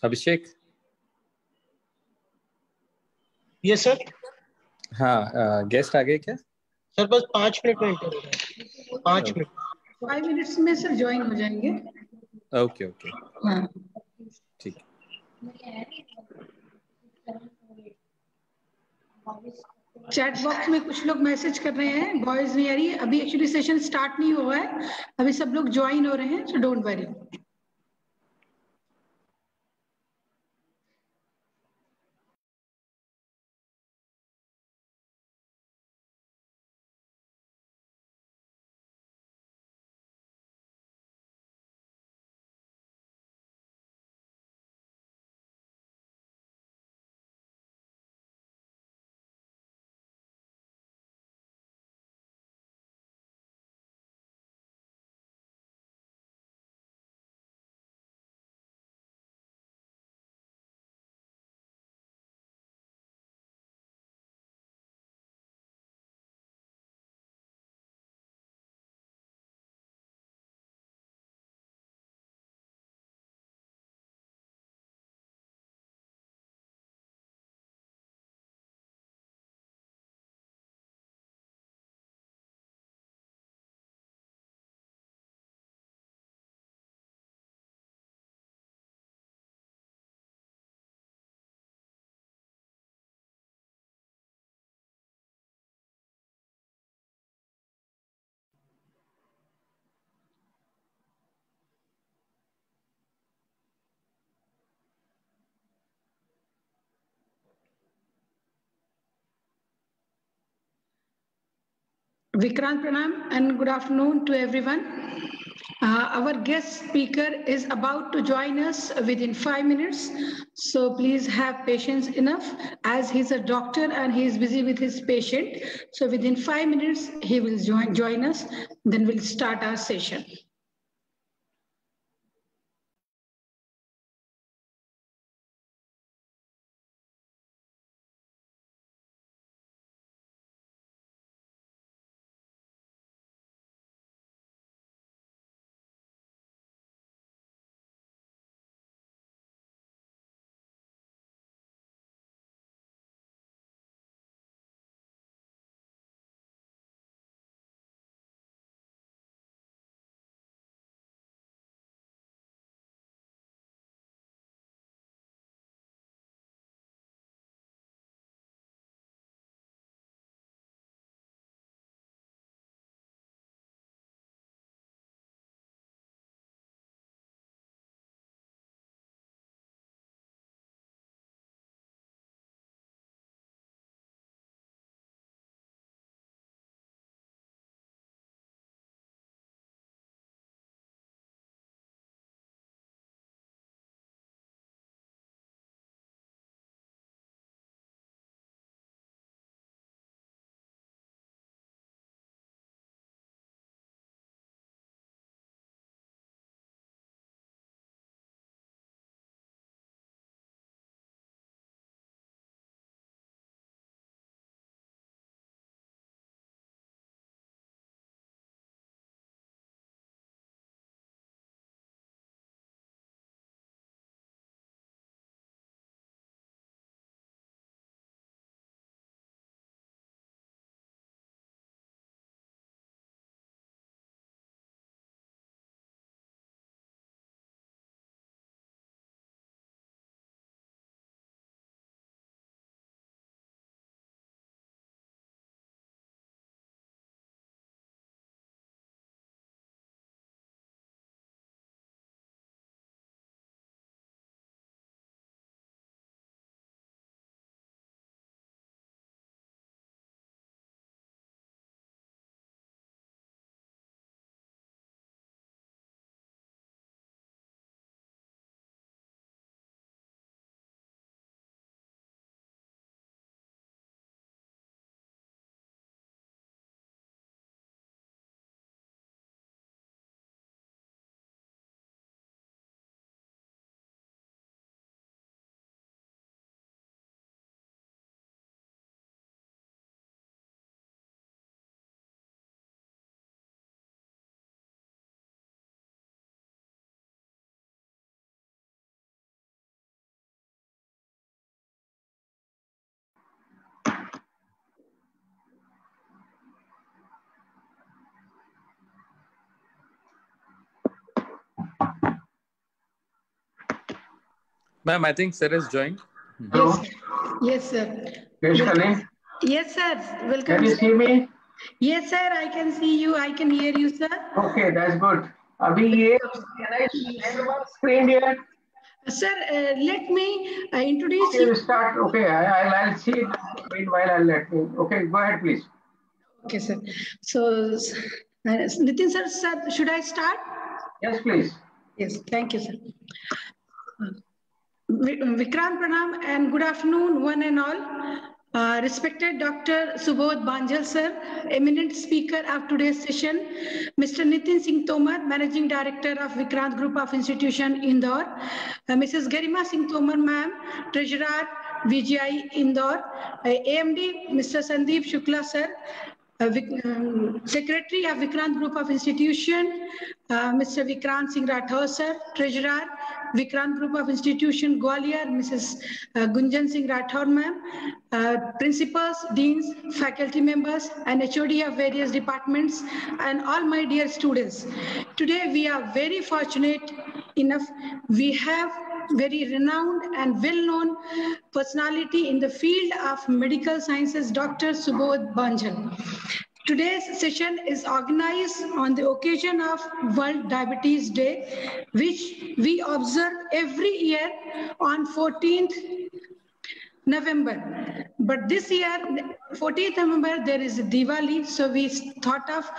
अभिषेक। Yes sir. हाँ, guest आ गए क्या? सर बस 5 मिनट में एंटर हो रहा है, 5 मिनट। 5 मिनट्स में सर ज्वाइन हो जाएंगे। ओके ओके, हाँ, ठीक है। चैट बॉक्स में कुछ लोग मैसेज कर रहे हैं, वॉइस नहीं आ रही है। अभी एक्चुअली सेशन स्टार्ट नहीं हुआ है, अभी सब लोग ज्वाइन हो रहे हैं, so don't worry. Vikrant Pranam and good afternoon to everyone. Our guest speaker is about to join us within 5 minutes. So please have patience enough as he's a doctor and he is busy with his patient. So within 5 minutes, he will join us. Then we'll start our session. Ma'am, I think sir has joined. Yes, sir. Yes, sir. Welcome. Yes, sir. Welcome. Can you see me? Yes, sir. I can see you. I can hear you, sir. Okay, that's good. Abhi ye, can I share one screen here? Sir, let me introduce Okay, you. start. Okay, I'll see it. Meanwhile, I'll let me. Okay, go ahead, please. Okay, sir. So, Nitin sir, should I start? Yes, please. Yes, thank you, sir. Vikrant Pranam and good afternoon, one and all. Respected Dr. Subodh Banjal sir, eminent speaker of today's session, Mr. Nitin Singh Tomar, Managing Director of Vikrant Group of Institution, Indore, Mrs. Garima Singh Tomar ma'am, Treasurer, VGI, Indore, AMD, Mr. Sandeep Shukla sir, Secretary of Vikrant Group of Institution, Mr. Vikrant Singh Rathore sir, Treasurer, Vikrant Group of Institution, Gwalior, Mrs. Gunjan Singh Rathore ma'am, principals, deans, faculty members, and HOD of various departments, and all my dear students. Today we are very fortunate enough, we have very renowned and well-known personality in the field of medical sciences, Dr. Subodh Banjal. Today's session is organized on the occasion of World Diabetes Day, which we observe every year on 14th November. But this year, 14th November, there is Diwali, so we thought of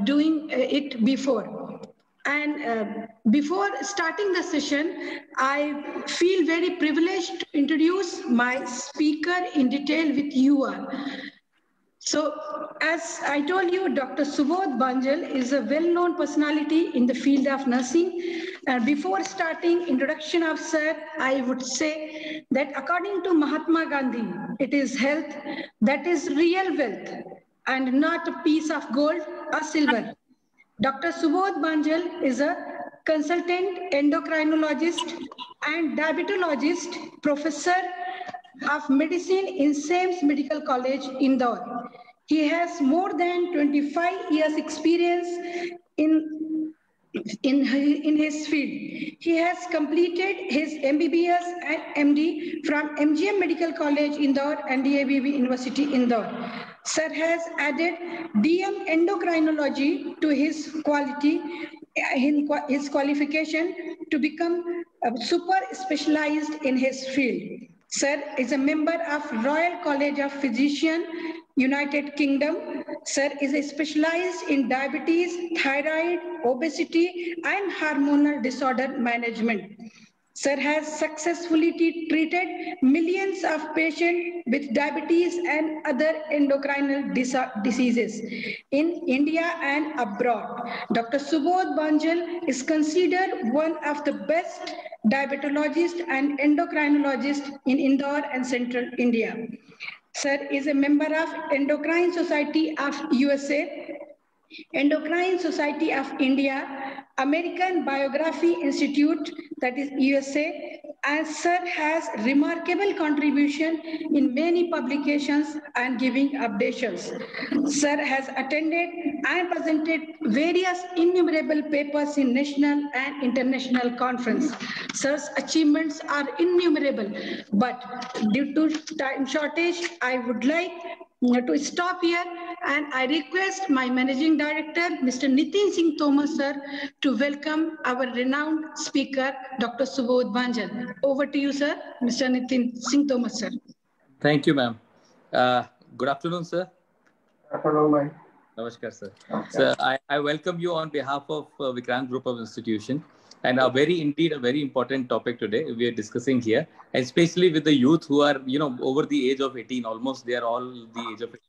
doing it before. And before starting the session, I feel very privileged to introduce my speaker in detail with you all. So, as I told you, Dr. Subodh Banjal is a well-known personality in the field of nursing. And before starting introduction of sir, I would say that according to Mahatma Gandhi, it is health that is real wealth and not a piece of gold or silver. Dr. Subodh Banjal is a consultant endocrinologist and diabetologist, professor of medicine in SAIMS Medical College, Indore. He has more than 25 years experience in his field. He has completed his MBBS and MD from MGM Medical College, Indore, and DABB University, Indore. Sir has added DM endocrinology to his qualification to become super specialized in his field. Sir is a member of Royal College of Physicians, United Kingdom. Sir is a specialized in diabetes, thyroid, obesity, and hormonal disorder management. Sir has successfully treated millions of patients with diabetes and other endocrine diseases in India and abroad. Dr. Subodh Banjal is considered one of the best diabetologists and endocrinologists in Indore and Central India. Sir is a member of Endocrine Society of USA, Endocrine Society of India, American Biography Institute, that is USA, and sir has remarkable contribution in many publications and giving updates. Sir has attended and presented various innumerable papers in national and international conference. Sir's achievements are innumerable, but due to time shortage, I would like to stop here, and I request my Managing Director, Mr. Nitin Singh Tomar sir, to welcome our renowned speaker, Dr. Subodh Banjal. Over to you, sir. Mr. Nitin Singh Tomar sir. Thank you, ma'am. Good afternoon, sir. Hello, ma'am. Namaskar, sir. Okay. Sir, I welcome you on behalf of Vikrant Group of Institution, and a very important topic today we are discussing here, especially with the youth who are, over the age of 18, almost they are all the age of 18.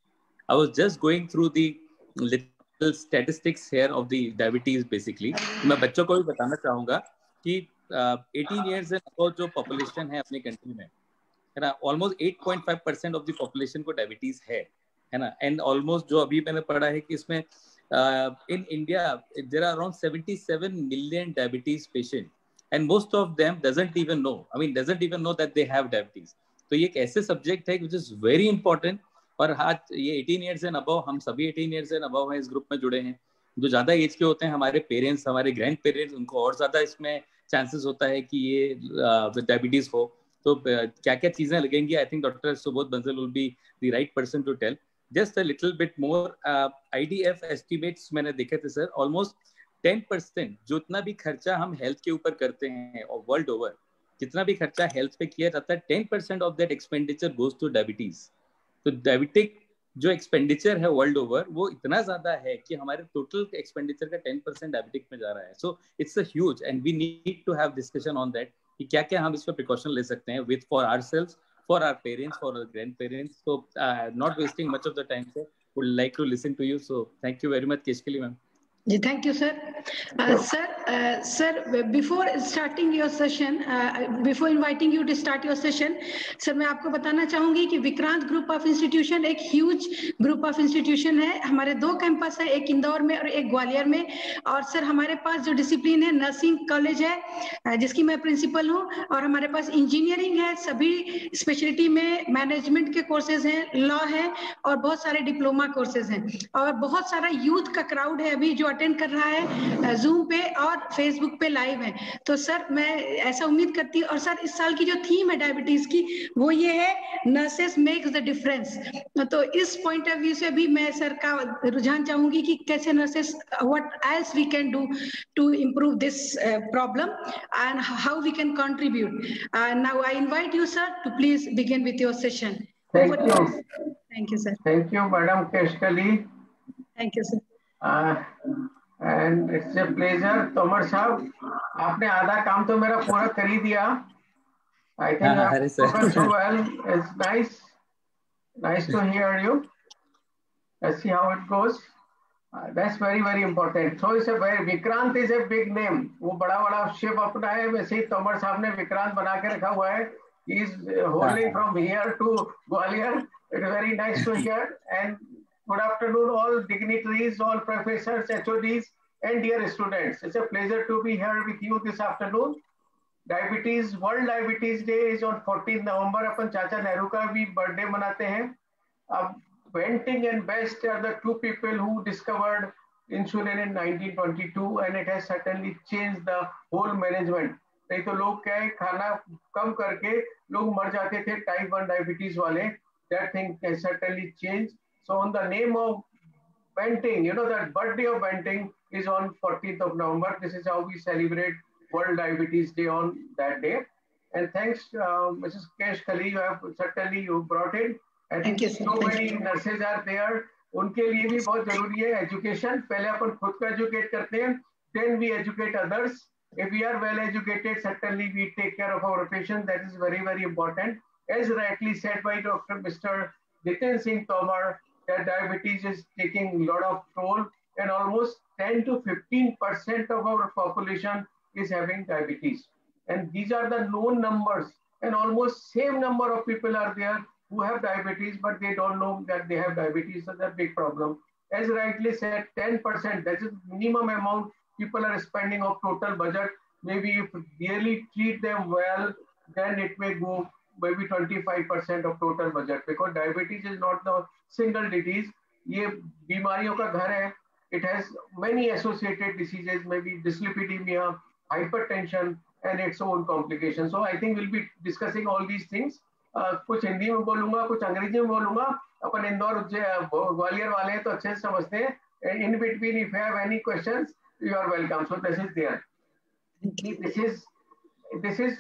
I was just going through the little statistics here of the diabetes basically. मैं बच्चों को भी बताना चाहूँगा कि 18 years and above जो population है अपनी country में, है ना, almost 8.5% of the population को diabetes है ना, and almost जो अभी मैंने पढ़ा है कि इसमें in India there are around 77 million diabetes patients, and most of them doesn't even know that they have diabetes. तो ये एक ऐसे subject है which is very important. और आज ये 18 years and above, हम सभी 18 years and above हैं, इस ग्रुप में जुड़े हैं. जो ज़्यादा एज के होते हैं, हमारे पेरेंट्स, हमारे ग्रैंड पेरेंट्स, उनको और ज़्यादा इसमें चांसेस होता है कि ये डायबिटीज हो, तो क्या क्या चीजें लगेंगी? I think doctor Subodh Bansal will be the right person to tell just a little bit more. IDF estimates मैंने देखे थे सर, ऑलमोस्ट 10% जितना भी खर्चा हम हेल्थ के ऊपर करते हैं और वर्ल्ड ओवर जितना भी खर्चा हेल्थ पे किया जाता है, 10% of that expenditure goes two diabetes. तो डायबिटिक जो एक्सपेंडिचर है वर्ल्ड ओवर वो इतना ज्यादा है कि हमारे टोटल एक्सपेंडिचर का 10% डायबिटिक में जा रहा है. So it's a huge and we need to have discussion on that कि क्या क्या हम इस पर प्रिकॉशन ले सकते हैं with for ourselves, for our parents, for our grand parents. So not wasting much of the time sir, would like to listen to you. So thank you very much, Keshkali ma'am. Thank you, sir. Sir, before starting your session, before inviting you to start your session, sir, मैं आपको बताना चाहूंगी कि Vikrant group of institution एक huge group of institution है. हमारे 2 campus है, एक इंदौर में और एक ग्वालियर में. और सर हमारे पास जो डिसिप्लिन है, नर्सिंग कॉलेज है जिसकी मैं प्रिंसिपल हूँ, और हमारे पास इंजीनियरिंग है, सभी स्पेशलिटी में मैनेजमेंट के कोर्सेज हैं, लॉ है और बहुत सारे डिप्लोमा कोर्सेज हैं. और बहुत सारा यूथ का क्राउड है अभी जो अटेंड कर रहा है जूम पे और फेसबुक पे लाइव है. तो सर मैं ऐसा उम्मीद करती हूँ. और सर इस साल की जो थीम है डायबिटीज की वो ये है, नर्सेस मेक्स द डिफरेंस. तो इस पॉइंट ऑफ व्यू से भी मैं सर का रुझान चाहूंगी कि कैसे nurses, what else we can do to improve this problem and how we can contribute. Now I invite you sir to please begin with your session. Thank you, sir. Thank you, Madam Keshkali. Thank you, sir. And it's a pleasure. Tomar साहब, आपने आधा काम तो मेरा पूरा कर ही दिया. I think you have spoken so well. It's nice to hear you. Let's see how it goes. That's very, very important. So it's a very, Vikrant is a big name. वो बड़ा शिप अपना है. वैसे ही तोमर साहब ने विक्रांत बना के रखा हुआ है. He is holding from here to Gwalior. It's very nice to hear. And good afternoon, all dignitaries, all professors, HODs, and dear students. It's a pleasure to be here with you this afternoon. Diabetes, World Diabetes Day is on 14th November. अपन चाचा नेहरू का भी birthday मनाते हैं. अब Benting and Best are the 2 people who discovered insulin in 1922, and it has certainly changed the whole management. नहीं तो लोग क्या है, खाना कम करके लोग मर जाते थे टाइप 1 डायबिटीज वाले. That thing has certainly changed. So on the name of Benting, you know that birthday of Benting is on 14th of November. This is how we celebrate World Diabetes Day on that day. And thanks, Mrs. Keshkali, you brought it. I think so many nurses are there. उनके लिए भी बहुत जरूरी है education. पहले अपन खुद को educate करते हैं, then we educate others. If we are well educated, certainly we take care of our patients. That is very, very important. As rightly said by Dr. Mr. Nitin Singh Tomar, that diabetes is taking a lot of toll, and almost 10 to 15% of our population is having diabetes. And these are the known numbers, and almost same number of people are there who have diabetes, but they don't know that they have diabetes. So that's a big problem. As rightly said, 10%, that is minimum amount people are spending of total budget. Maybe if really treat them well, then it may go maybe 25% of total budget, because diabetes is not the single disease. ये बीमारियों का घर है. It has many associated diseases, maybe dyslipidemia, hypertension, and its own complications. So I think we'll be discussing all these things. कुछ हिंदी में बोलूंगा, कुछ अंग्रेजी में बोलूंगा. अपन इंदौर ग्वालियर वाले हैं तो अच्छे से समझते हैं. In between, if you have any questions, you are welcome. So this is there. This is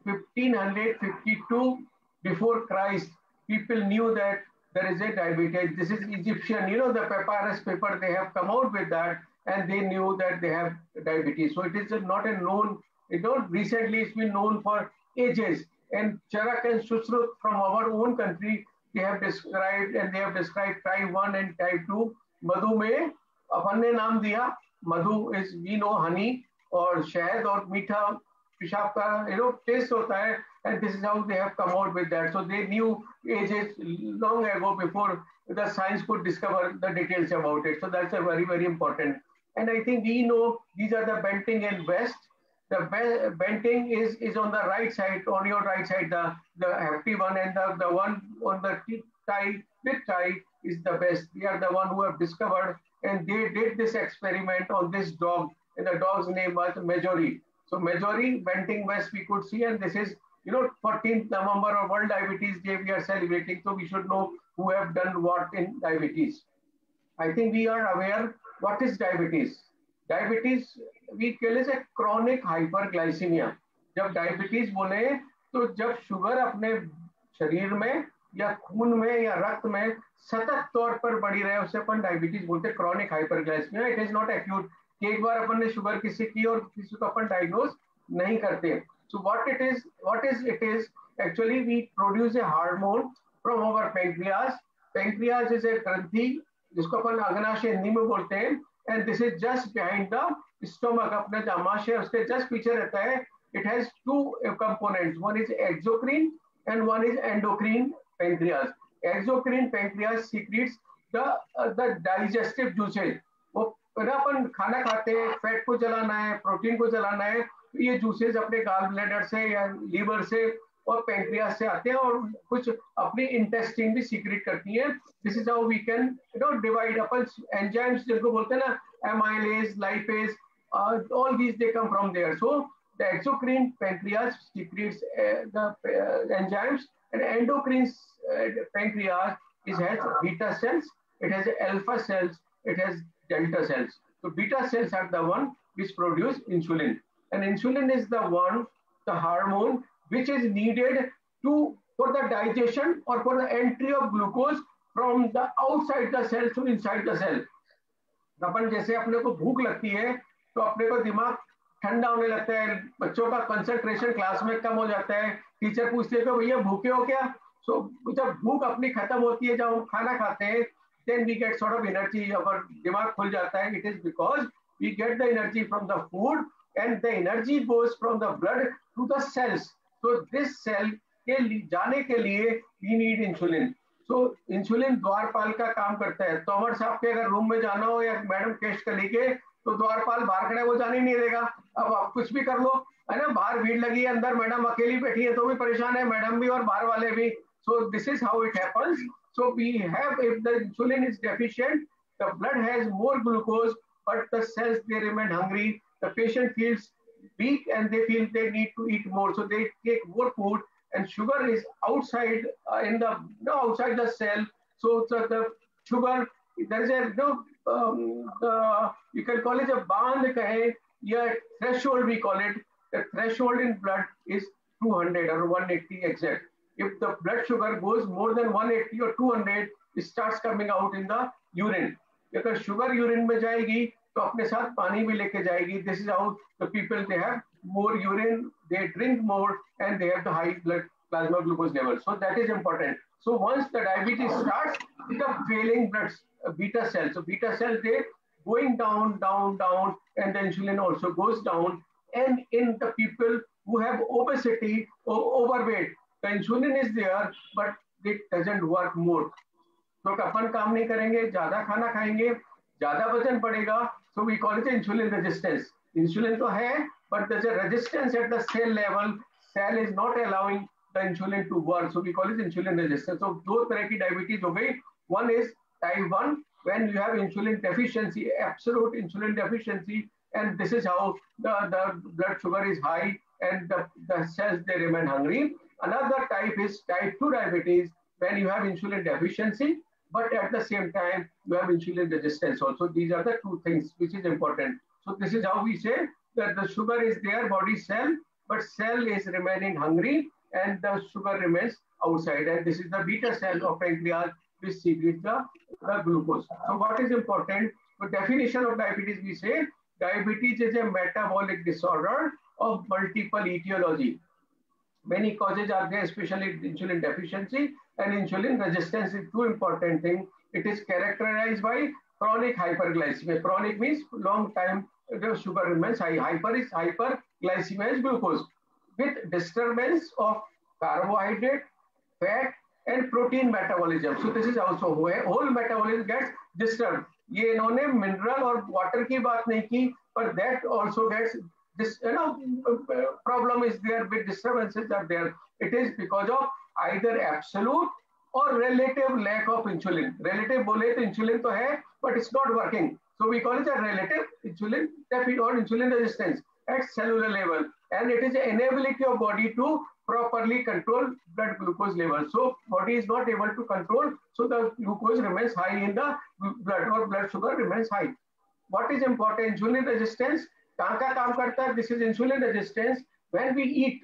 1552 before Christ. People knew that there is a diabetes. This is Egyptian, you know, the papyrus paper, they have come out with that, and they knew that they have diabetes. So it is not a known, recently it's been known for ages. And Charak and Sushrut from our own country, they have described type 1 and type 2. Madhu में अपन ने नाम दिया. Madhu is, we know, honey, और शहद और मीठा पेशाब का taste होता है, and this is how they have come out with that. So they knew ages long ago before the science could discover the details about it. So that's a very, very important. And I think we know these are the Benting and Best. The Benting is on the right side, on your right side, the hefty one, and the one on the big tie is the Best. They are the one who have discovered, and they did this experiment on this dog, and the dog's name was Majori. So majority Banting West we could see, and this is 14th November or World Diabetes Day we are celebrating. So we should know who have done what in diabetes. I think we are aware what is diabetes. Diabetes we call it a chronic hyperglycemia. जब diabetes बोले तो जब sugar अपने शरीर में या खून में या रक्त में सतत तौर पर बढ़ी रहे उसे अपन डायबिटीज बोलते हैं, chronic hyperglycaemia. It is not acute कि एक बार अपन ने शुगर किसी की और किसी को अपन डायग्नोज नहीं करते. So what is it is actually we produce a hormone from our pancreas. Pancreas is a ग्रंथि जिसको अपन अग्नाशय हिंदी में बोलते हैं, and this is just behind the stomach. अपने जो आमाशय उसके जस्ट पीछे रहता है. It has two components. One is exocrine and one is endocrine pancreas. Exocrine pancreas secretes the digestive juices. वो अपन खाना खाते हैं, फैट को जलाना है, प्रोटीन को जलाना है, तो ये जूसेस अपने गाल ब्लैडर से या लीवर से और पेंक्रियास से आते हैं और कुछ अपनी इंटेस्टाइन भी सीक्रेट करती हैं. This is how we can divide अपन एंजाइम्स जिनको बोलते हैं ना, amylase, lipase, all these they come from there. So the exocrine pancreas secretes the enzymes, and endocrine pancreas has beta cells, it has alpha cells, it has delta cells. So beta cells are the one which produce insulin, and insulin is the hormone which is needed for the digestion or for the entry of glucose from the outside the cell to inside the cell. अपन जैसे अपने को भूख लगती है तो अपने को दिमाग ठंडा होने लगता है, बच्चों का कंसंट्रेशन क्लास में कम हो जाता है, टीचर पूछते हैं कि भैया भूखे हो क्या. सो जब भूख अपनी खत्म होती है, जब हम खाना खाते हैं, then we get sort of energy, अगर दिमाग खुल जाता है, it is because we get the energy from the food and the energy goes from the blood to the cells. So this cell के जाने के लिए we need insulin. So insulin द्वारपाल का काम करता है. तोमर साहब के अगर रूम में जाना हो या मैडम केश कली के, तो द्वारपाल बाहर खड़े वो जाने नहीं देगा. अब आप कुछ भी कर लो, है ना, बाहर भीड़ लगी है, अंदर मैडम अकेली बैठी है तो भी परेशान है, मैडम भी और बाहर वाले भी. So this is how it happens. So we have, if the insulin is deficient, the blood has more glucose but the cells they remain hungry. The patient feels weak and they feel they need to eat more, so they take more food, and sugar is outside outside the cell. So the sugar, there is a you can call it a band kahe ya threshold, we call it. The threshold in blood is 200 or 180 exact. If the blood sugar goes more than 180 or 200, it starts coming out in the urine. अगर sugar urine में जाएगी तो अपने साथ पानी भी लेके जाएगी. This is how the people, they have more urine, they drink more, and they have the high blood plasma glucose level. So that is important. So once the diabetes starts, the failing blood beta cells. So beta cells, they going down, and the insulin also goes down. And in the people who have obesity or overweight, the insulin is there, but it doesn't work more. तो अपन काम नहीं करेंगे, ज्यादा खाना खाएंगे, ज्यादा वजन बढ़ेगा. So we call it insulin resistance. Insulin तो है, but there's a resistance at the cell level. Cell is not allowing the insulin to work. So we call it insulin resistance. So दो तरह की diabetes हो गई. One is type 1, when you have insulin deficiency, absolute insulin deficiency, and this is how the blood sugar is high and the cells, they remain hungry. Another type is type 2 diabetes, when you have insulin deficiency, but at the same time you have insulin resistance also. These are the two things which is important. So this is how we say that the sugar is there, body cell, but cell is remaining hungry and the sugar remains outside, and this is the beta cell of pancreas which secretes the glucose. So what is important? The definition of diabetes, we say diabetes is a metabolic disorder of multiple etiology. Many causes are there, especially insulin deficiency and insulin resistance is two important things. It is characterized by chronic hyperglycemia. Chronic means long time the sugar remains high. Hyper is hyperglycemia is glucose with disturbance of carbohydrate, fat and protein metabolism. So this is also where whole metabolism gets disturbed. ये इन्होंने mineral और water की बात नहीं की, but that also gets this, problem is there with disturbances are there. It is because of either absolute or relative lack of insulin. Relative बोले तो insulin तो है, but it's not working. So we call it a relative insulin deficit or insulin resistance. at cellular level, and it is the inability of body to properly control blood glucose level. So body is not able to control, so the glucose remains high in the blood, or blood sugar remains high. What is important? Insulin resistance. कहाँ का काम करता है? This is insulin resistance. When we eat,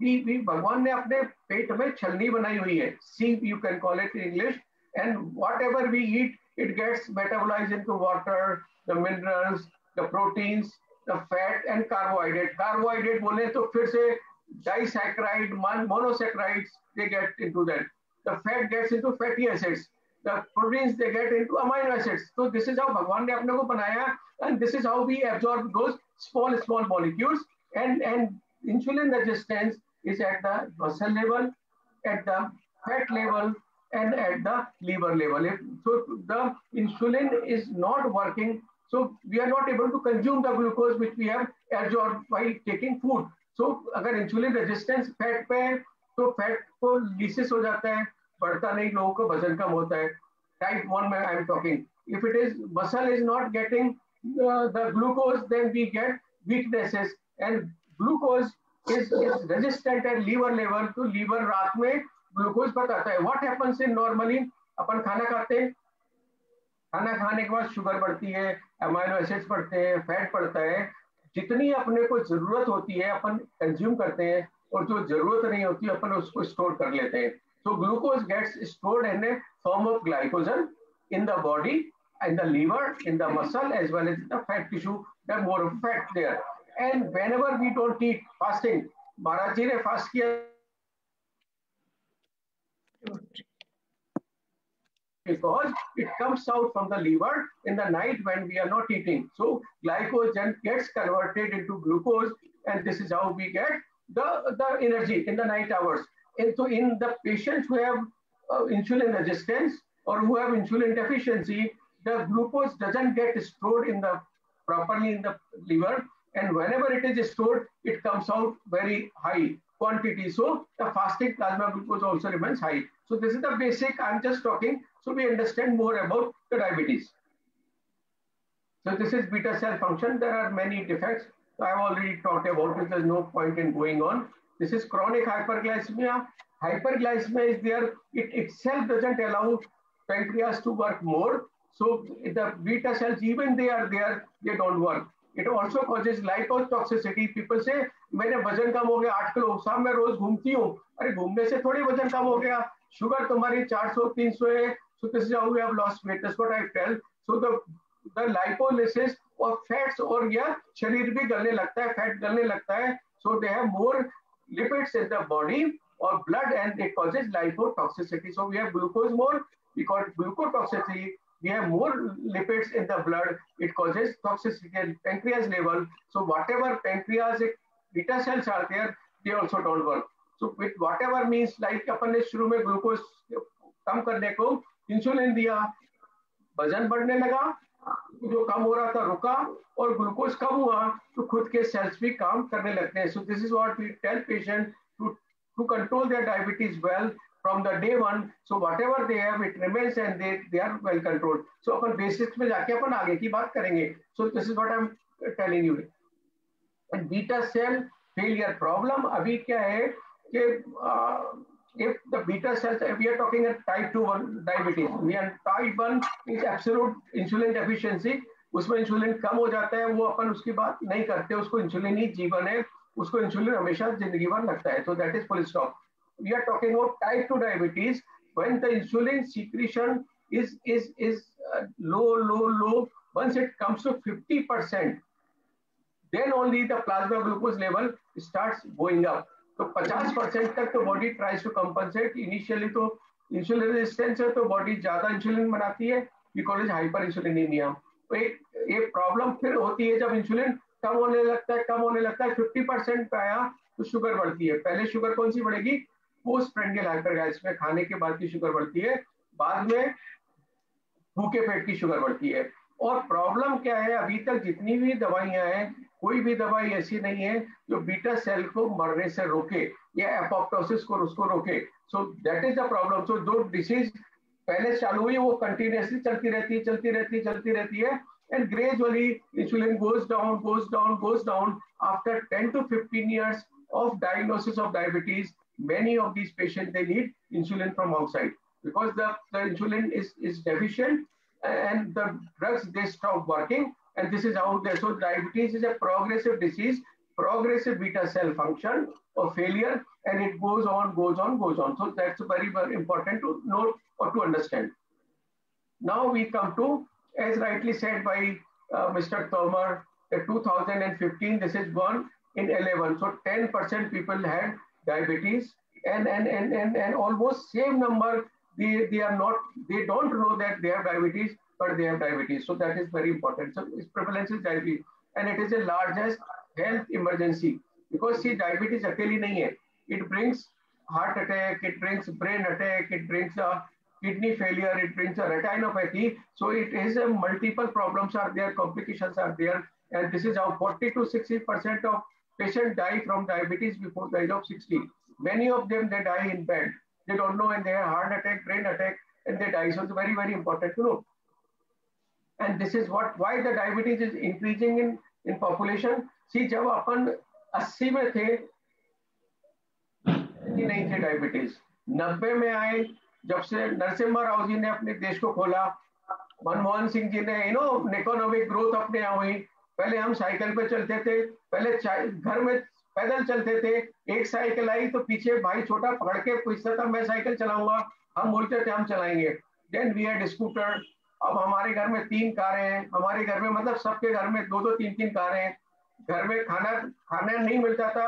we भगवान ने अपने पेट में छलनी बनाई हुई है. Sieve, you can call it in English. And whatever we eat, it gets metabolized into water, the minerals, the proteins, the fat and carbohydrate. Carbohydrate बोले तो फिर से disaccharide, monosaccharides, they get into that. The fat gets into fatty acids. The proteins, they get into amino acids. So this is how भगवान ने अपने को बनाया, and this is how we absorb those small molecules. And insulin resistance is at the muscle level, at the fat level, and at the liver level. So the insulin is not working, so we are not able to consume the glucose which we have absorbed by taking food. So अगर insulin resistance fat पे है, तो fat को lysis हो जाता है, बढ़ता नहीं, लोगों को वजन कम होता है. Type 1 में I am talking. If it is muscle is not getting the glucose, then we get weaknesses, and glucose is resistant at liver level. तो liver रात में ग्लूकोज बताता है. What happens in normally, अपन खाना खाते हैं, खाना खाने के बाद शुगर बढ़ती है, अमाइनो एसिड्स बढ़ते हैं, फैट बढ़ता है. जितनी अपने को जरूरत होती है अपन कंज्यूम करते हैं, और जो जरूरत नहीं होती अपन उसको स्टोर कर लेते हैं. So glucose gets stored in a form of glycogen in the body, in the liver, in the muscle, as well as the fat tissue. There more of fat there. And whenever we don't eat, fasting, महाराज जी ने fast किया because it comes out from the liver in the night when we are not eating. So glycogen gets converted into glucose, and this is how we get the energy in the night hours. And so in the patients who have insulin resistance or who have insulin deficiency, the glucose doesn't get stored properly in the liver, and whenever it is stored, it comes out very high quantity. So the fasting plasma glucose also remains high. So this is the basic, I'm just talking, so we understand more about the diabetes. So this is beta cell function. There are many defects. So I've already talked about it. There's no point in going on. This is chronic hyperglycemia. Hyperglycemia is there. It itself doesn't allow pancreas to work more. So the beta cells, even they are there, they don't work. It also causes lipotoxicity. People say, मेरे वजन कम हो गया 8 kilo, साहब मैं रोज घूमती हूँ. अरे घूमने से थोड़ी वजन कम हो गया. शुगर तुम्हारी 400-300 है. So this is how we have lost weight. That's what I tell. So the lipolysis of fats, और यह शरीर भी गलने लगता है, फैट गलने लगता है. So they have more lipids in the body or blood, and it causes lipotoxicity. So we have glucose more, we call it glucotoxicity. We have more lipids in the blood, it causes toxicity at pancreas level. So whatever pancreatic beta cells are there, they also don't work. So with whatever means, like अपन ने शुरू में glucose कम करने को insulin दिया, वजन बढ़ने लगा, जो कम हो रहा था रुका, और ग्लूकोज कम हुआ तो खुद के सेल्स भी काम करने लगते हैं. So this is what we tell patients to control their diabetes well from the day one. So whatever they have, it remains, and they are well controlled. So upon basics में जाके अपन आगे की बात करेंगे. So this is what I'm telling you. And beta cell failure problem अभी क्या है कि if the beta cells, we are talking at type 2 diabetes, we are type 1 is absolute insulin deficiency. उसमें इंसुलिन कम हो जाता है, वो अपन उसकी बात नहीं करते, उसको इंसुलिन ही जीवन है, उसको इंसुलिन हमेशा जिंदगी भर लगता है. So that is full stop. We are talking about type 2 diabetes when the insulin secretion is low. Once it comes to 50%, then only the plasma glucose level starts going up. तो 50% तक तो body tries to compensate. Initially तो insulin resistance है तो body ज्यादा insulin बनाती है, because hyper इंसुलिनीमिया. तो एक प्रॉब्लम फिर होती है जब इंसुलिन कम होने लगता है 50% पे आया तो शुगर बढ़ती है. पहले शुगर कौन सी बढ़ेगी? पोस्ट प्रेंडियल हाइपरग्लाइसेमिया, खाने के बाद की शुगर बढ़ती है, बाद में भूखे पेट की शुगर बढ़ती है. और प्रॉब्लम क्या है, अभी तक जितनी भी दवाइयां हैं, कोई भी दवाई ऐसी नहीं है जो बीटा सेल को मरने से रोके या एपोप्टोसिस को उसको रोके. So that is the problem. So जो डिसीज पहले चालू हुई वो कंटिन्यूअसली चलती रहती है, and gradually insulin goes down, goes down, goes down. After 10 to 15 years of diagnosis of diabetes, many of these patients, they need insulin from outside because the insulin is deficient and the drugs, they stop working, and this is how they, so diabetes is a progressive disease, progressive beta cell function or failure, and it goes on, goes on, goes on. So that's very, very important to know or to understand. Now we come to, as rightly said by Mr. Tomar, the 2015, this is gone in 11. So 10% people had diabetes, and almost same number, they are not, they don't know that they have diabetes, but they have diabetes. So that is very important. So its prevalence is diabetes, and it is the largest health emergency because see, diabetes akeli nahi hai. It brings heart attack, it brings brain attack, it brings a kidney failure, it brings a retinopathy. So it is a multiple problems are there, complications are there, and this is how 40 to 60% of patients die from diabetes before the age of 60. Many of them, they die in bed. They don't know, and they have heart attack, brain attack, and they die. So it's very, very important to know. And this is why the diabetes is increasing in population. See, जब अपन 80 में थे, नहीं थे diabetes. 90 में आए, जब से नरसिम्हा राव जी ने अपने देश को खोला, मनमोहन सिंह जी ने, इकोनॉमिक ग्रोथ अपने यहाँ हुई. पहले हम साइकिल पे चलते थे, पहले घर में पैदल चलते थे, एक साइकिल आई तो पीछे भाई छोटा पकड़ के पूछता था मैं साइकिल चलाऊंगा, हम बोलते थे हम चलाएंगे. Then we had scooter. अब हमारे घर में 3 कारें हैं, हमारे घर में मतलब सबके घर में 2-2, 3-3 कारें हैं. घर में खाना नहीं मिलता था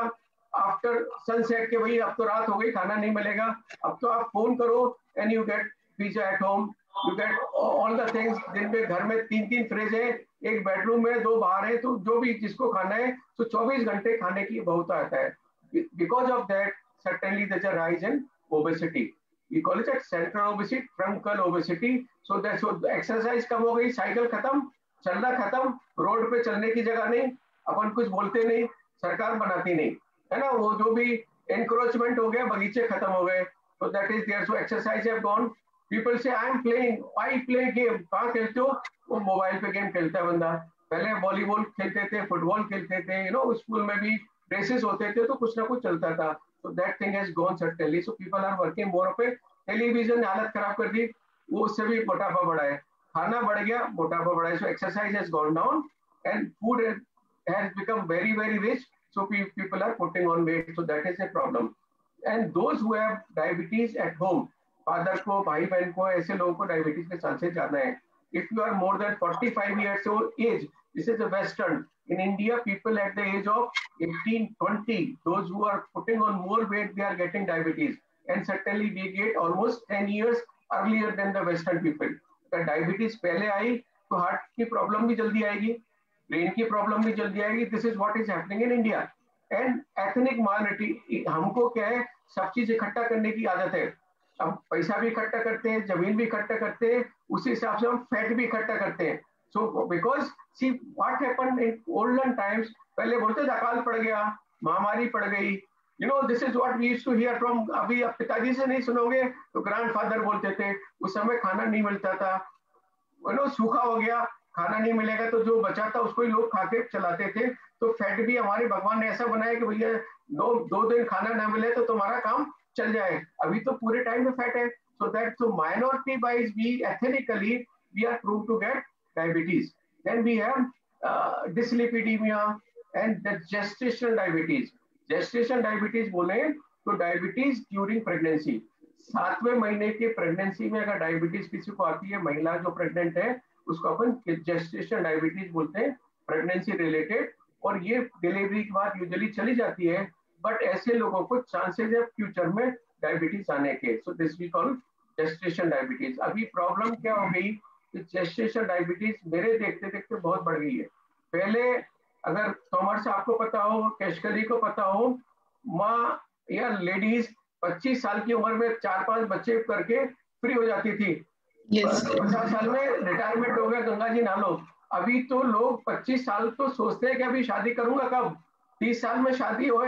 आफ्टर सनसेट के, भाई अब तो रात हो गई, खाना नहीं मिलेगा. अब तो आप फोन करो and you get pizza at home, you get all the things. दिन में घर में 3-3 फ्रिज है, एक बेडरूम में 2 बाहर है, तो जो भी जिसको खाना है तो 24 घंटे खाने की बहुत आता है. Because of that certainly there's a rise in obesity. We call it central obesity, truncal obesity. So that's so exercise कम हो गई, साइकिल खत्म, चलना खत्म, रोड पे चलने की जगह नहीं, अपन कुछ बोलते नहीं, सरकार बनाती नहीं, है ना. वो जो भी एनक्रोचमेंट हो गया, बगीचे खत्म हो गए. So that is there. So exercise have gone. People say I am playing, I play game. कहाँ खेलते हो? वो मोबाइल पे गेम खेलता है बंदा. पहले वॉलीबॉल खेलते थे, फुटबॉल खेलते थे, स्कूल में भी रेसेस होते थे, तो कुछ ना कुछ चलता था. So that thing has gone certainly. So people are working more पे. टेलीविजन ने हालत खराब कर दी, वो उससे भी मोटापा बढ़ा है. खाना बढ़ गया, मोटापा बढ़ा है. So exercise has gone down and food has become very, very rich. So people are putting on weight. So that is a problem. And those who have diabetes at home, father को, भाई बहन को, ऐसे लोगों को diabetes के chances ज्यादा है. If you are more than 45 years old age, this is the Western. In India, people at the age of 18, 20, those who are putting on more weight, they are getting diabetes. And certainly we get almost 10 years earlier than the Western people. अगर diabetes पहले आई तो heart की problem भी जल्दी आएगी, brain की problem भी जल्दी आएगी. This is what is happening in India. And ethnic minority, हमको क्या है, सब चीज इकट्ठा करने की आदत है. अब पैसा भी इकट्ठा करते हैं, जमीन भी इकट्ठा करते हैं, उसी हिसाब से हम फैट भी इकट्ठा करते हैं. So because see what happened in olden times, पहले बोलते थे अकाल पड़ गया, महामारी पड़ गई, this is what we used to hear from. अभी आप पिताजी से नहीं सुनोगे तो ग्रैंडफादर बोलते थे उस समय खाना नहीं मिलता था, सूखा हो गया, खाना नहीं मिलेगा तो जो बचा था उसको ही लोग खा के चलाते थे. तो फैट भी हमारे भगवान ने ऐसा बनाया कि भैया 2 दिन खाना ना मिले तो तुम्हारा काम चल जाए. अभी तो पूरे टाइम में फैट है. So that so minority wise we ethnically we are proved to get diabetes. Then we have dyslipidemia and the gestational diabetes. Gestational diabetes बोले तो diabetes during pregnancy. 7वें महीने के प्रेगनेंसी में अगर डायबिटीज किसी को आती है, महिला जो प्रेग्नेंट है उसको अपन जेस्टेशनल डायबिटीज बोलते हैं, प्रेगनेंसी रिलेटेड. और ये डिलीवरी के बाद यूजुअली चली जाती है, बट ऐसे लोगों को चांसेस है फ्यूचर में डायबिटीज आने के. So this we call gestational diabetes. अभी प्रॉब्लम क्या हो गई कि जेस्टेशनल डायबिटीज मेरे देखते देखते बहुत बढ़ गई है. पहले अगर तोमर साहब को पता हो, केशकली को पता हो, माँ या लेडीज 25 साल की उम्र में 4-5 बच्चे करके फ्री हो जाती थी. 50 साल में रिटायरमेंट हो गया, गंगा जी नालो. अभी तो लोग 25 साल तो सोचते हैं कि अभी शादी करूंगा कब, 30 साल में शादी हो,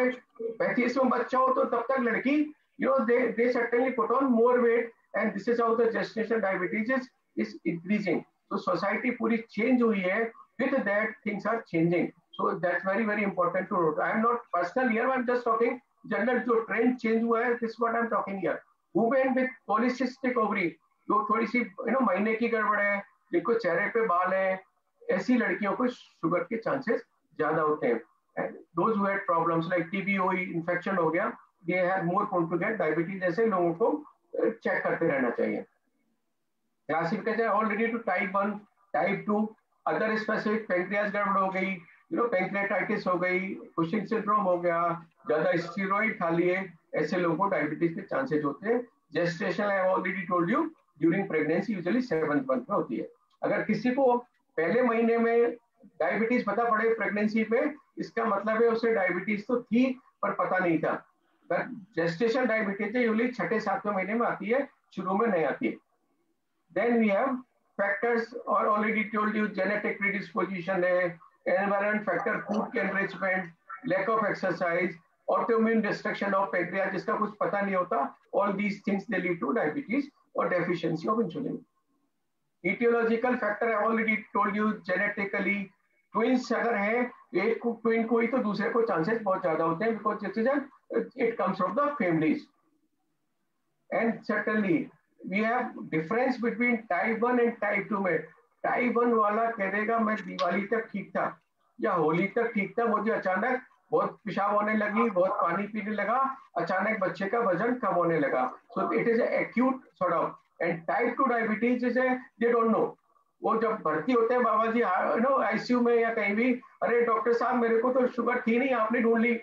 35 में बच्चा हो, तो तब तक लड़की they certainly put on more weight, and this is how the gestational diabetes is increasing. तो सोसाइटी पूरी चेंज हुई है, with that things are changing. So that's very very important to note. I am not personal here, I am just talking general. जो trend change हुआ है, this is what I am talking here. Women with polycystic ovary, जो थोड़ी सी महीने की गड़बड़ है, जिनको चेहरे पे बाल है, ऐसी लड़कियों को शुगर के चांसेस ज्यादा होते हैं. And those who had problems like TB हुई, infection हो गया, they have more prone to get diabetes. ऐसे लोगों को चेक करते रहना चाहिए. Classification already two type 1, type 2, other specific pancreas गड़बड़ हो गई, पैंक्रियाटाइटिस हो गई, कुशिंग सिंड्रोम हो गया, ज्यादा स्टीरॉइड खा लिए, ऐसे लोगों को डायबिटीज के चांसेस होते हैं. Gestation I have already told you, during pregnancy usually 7th month में होती है. अगर किसी को पहले महीने में डायबिटीज पता पड़े प्रेगनेंसी पे, इसका मतलब है उसे डायबिटीज तो थी पर पता नहीं था. जेस्टेशन डायबिटीज यूजुअली 6-7वें महीने में आती है, शुरू में नहीं आती है. Then we have factors, or already told you, genetic predisposition है, environment factor, food enrichment, lack of exercise, autoimmune destruction of pancreas जिसका कुछ पता नहीं होता. All these things they lead to diabetes or deficiency of insulin. Etiological factor I already told you, genetically twins अगर है, एक twin को ही तो दूसरे को chances बहुत ज्यादा होते हैं, because it comes from the families. And certainly we have difference between type 1 and type 2 में. टाइप 1 वाला कह देगा मैं दिवाली तक ठीक था या होली तक ठीक था, मुझे अचानक बहुत पेशाब होने लगी, बहुत पानी पीने लगा, अचानक बच्चे का वजन कम होने लगा. So it is acute sort of. And type 2 diabetes is they don't know. वो जब भर्ती होते हैं बाबा जी आईसीयू में या कहीं भी, अरे डॉक्टर साहब मेरे को तो शुगर थी नहीं, आपने ढूंढ ली.